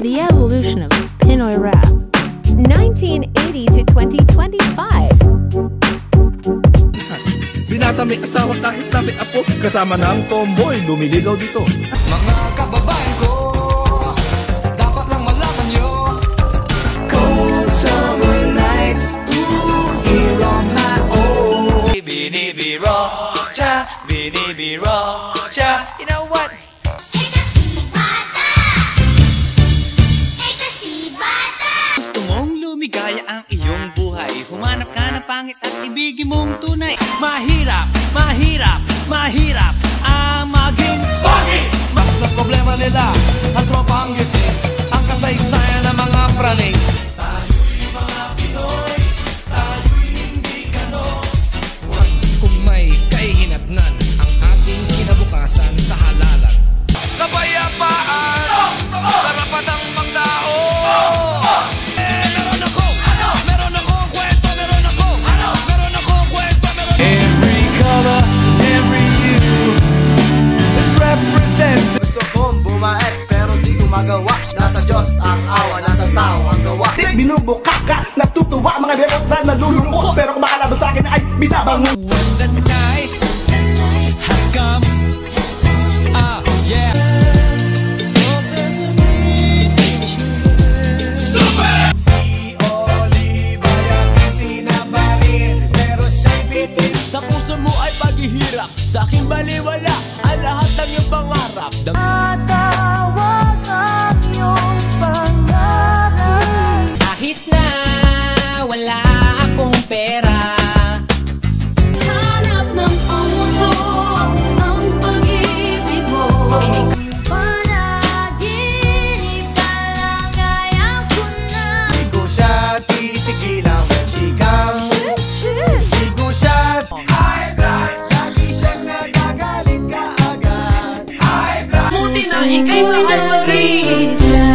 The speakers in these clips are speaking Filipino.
The evolution of Pinoy rap. 1980 to 2025. Binata may asawa kahit na may apo, kasama ng tomboy, lumiligaw dito. Mga kababayan ko, dapat lang malaman nyo. Cold summer nights, ooh, here on my own. Binibirocha, binibirocha. You know what? Gusto mong lumigaya ang iyong buhay, humanap ka ng pangit at ibigin mong tunay. Mahirap, mahirap, mahirap ang maging pangit. Mas na problema nila, ang tropa ang gising, ang kasaysayan ng mga praning. Tayo'y mga Pinoy, tayo'y hindi kano. Kung may kahihinatnan, ang ating kinabukasan sa halalan. Kapayapaan, karapat ang pangdao. Meron ako kwenta, meron ako kwenta. Every color, every hue is represented. Gusto kong bumae pero di ko magawa. Nasa Diyos ang awa, nasa tao ang gawa. Binubukak ka, natutuwa, mga berot na nalulungkot, pero kung makalaban sa akin ay binabangon. When the night has come, yeah. So there's a reason to stupid. Si Oliva yung sinamarin, pero siya'y bitin. Sa puso mo ay paghihirap, sa aking baliwala ang lahat ng iyong pangarap. Matawag ang iyong pangarap. Kahit na wala akong pera, Hanap ng puso ang pag-ibig mo. Panaginip ka lang, kaya ko na. Di ko siya titigilan, chikang. Di ko siya high blood, lagi siyang nagagalit ka agad. High blood. Buti na ika'y nakaparisa.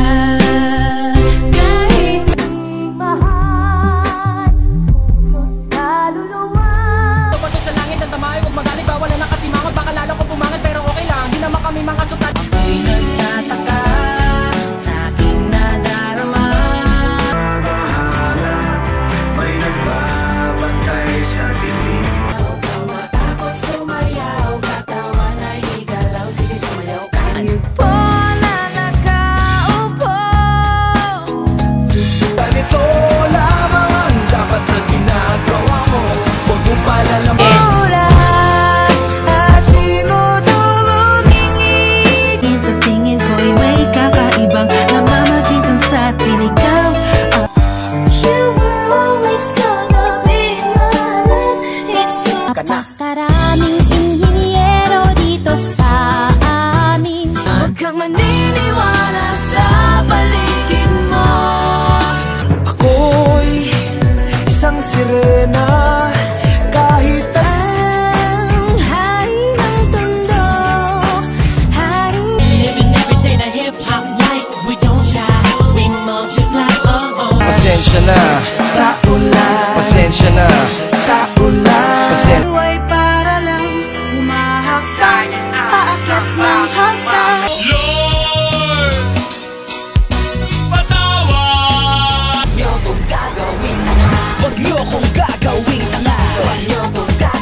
Kahit mahal, puso't kaluluwa. Pato sa langit ng tamay, huwag magalit, bawal na nakasimangot. Baka lalo ko pumangat, pero okay lang, di naman kami mga sukat. Ako'y nagtataka sa aking nadarama. May nagbabantay sa dilim. Huwag kang matakot, sumayaw, katawan ay igalaw, sige sumayaw ka. Ayupo na nakaupo. Ganito lamang ang dapat na ginagawa mo. Huwag mong palalaman. Sa tingin ko'y may kakaibang namamagitan sa atin ikaw. You were always gonna be mine. It's so napakaraming inhinyero dito sa amin. Huwag kang maniniwala sa paligid mo. Ako'y isang sirena. Kahit Ang hari ng tondo, haring living every day na hip-hop like we don't die, we multiply, oh. pasensya na, tao lang. Pasensya na, tao lang. Pasensya. Buhay para lang umahakbang, paakyat ng hagdan. Huwag niyo kong gagawing tanga.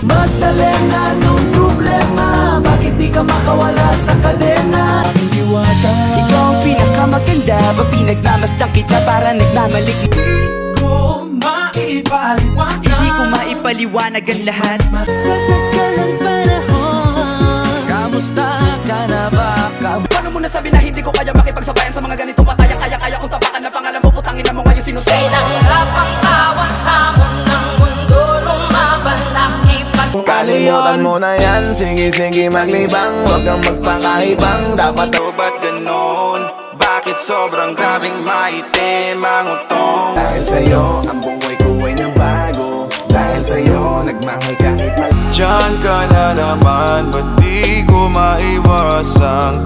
Magdalena nung problema, bakit di ka makawala sa kadena? Ang diwata, ikaw ang pinakamaganda, ba pinagmamasdan kita para nagmamalik? Hindi ko maipaliwanag ang lahat. Sa tagalang panahon, Kamusta ka na ba? Paano mo nasabi na hindi ko kaya makipagsabayan sa mga ganitong pataya? Kaya kung tapakan na pangalan mo, putangin na mo ngayon sinusay. Kalimutan mo na yan, sige maglibang. Huwag kang magpakaibang, dapat daw ba't ganun? Bakit sobrang grabing maitim ang utong? Dahil sa'yo, ang buhay ko ay nabago. Dahil sa'yo, nagmahal kahit mal. Diyan ka na naman, ba't di ko maiwasang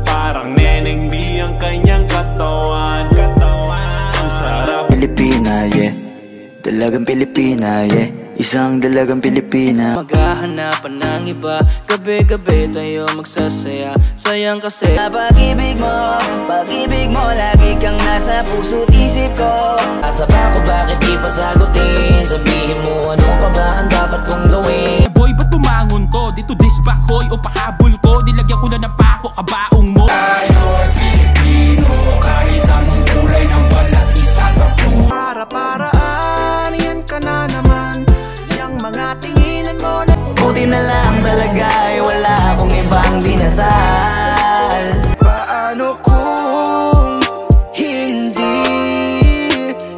Parang Neneng B ang kanyang katawan. Ang sarap. Pilipina, yeah. Dalagang Pilipina, yeah. isang dalagang Pilipina. Maghahanapan ng iba, gabi-gabi tayo magsasaya. Sayang kasi pag-ibig mo, lagi kang nasa puso't isip ko. Asa ba ako, bakit di pa sagutin? Sabihin mo ano pa ba ang dapat kong gawin? Boy, ba't tumangon to? Dito disback hoy o pahabol ko. Nilagyan ko na ng pako, kabaong mo. Tayo ay Pilipino, kahit anong kulay ng balat, isa sa puso. Para-paraan, yan ka na naman. Yang mga tinginan mo na Buti na lang talaga ay wala akong ibang dinasal. Paano kung hindi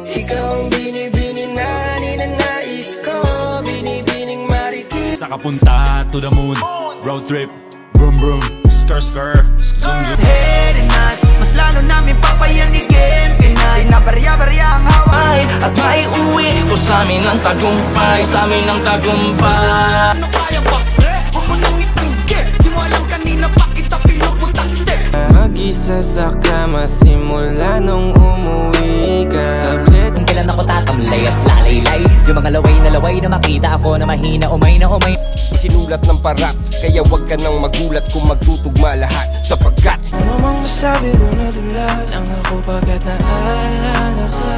ikaw ang binibining na ninanais ko, binibining marikit. Sa kapunta to the moon, road trip, vroom vroom, skr skr, zoom zoom. Heading nice, mas lalo namin papayanigin Pinay na barya-barya ang hawak at maiuwi ko sa amin ang tagumpay, sa amin ang tagumpay. Ano kaya ba? Huwag mo nang itanggi, di mo alam kanina pa kita pinuputante. Mag-isa sa kama simula nung umuwi ka. Kung kailan ako tatamlay at lalaylay, yung mga laway na makita ako na mahina umay na umay. Isinulat ng parap, kaya wag ka nang magulat kung magtutugma lahat. Sapagkat Ano mang masabi ko na dulas ang ako pagkat naalala ka.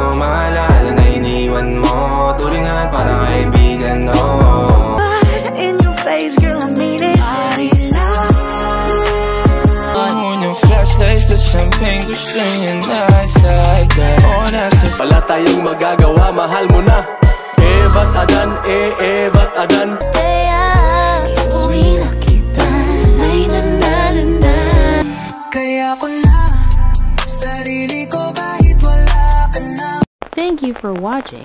Maalala na iniwan mo, turingan para kaibigan, no. In your face, girl, I mean it. On yung flashlights at champagne, gusto niya nights like that. Oh, nasa wala tayong magagawa, mahal mo na. Evat Adan, Evat Adan. Kaya ko na sarili ko kahit wala ka na. Thank you for watching.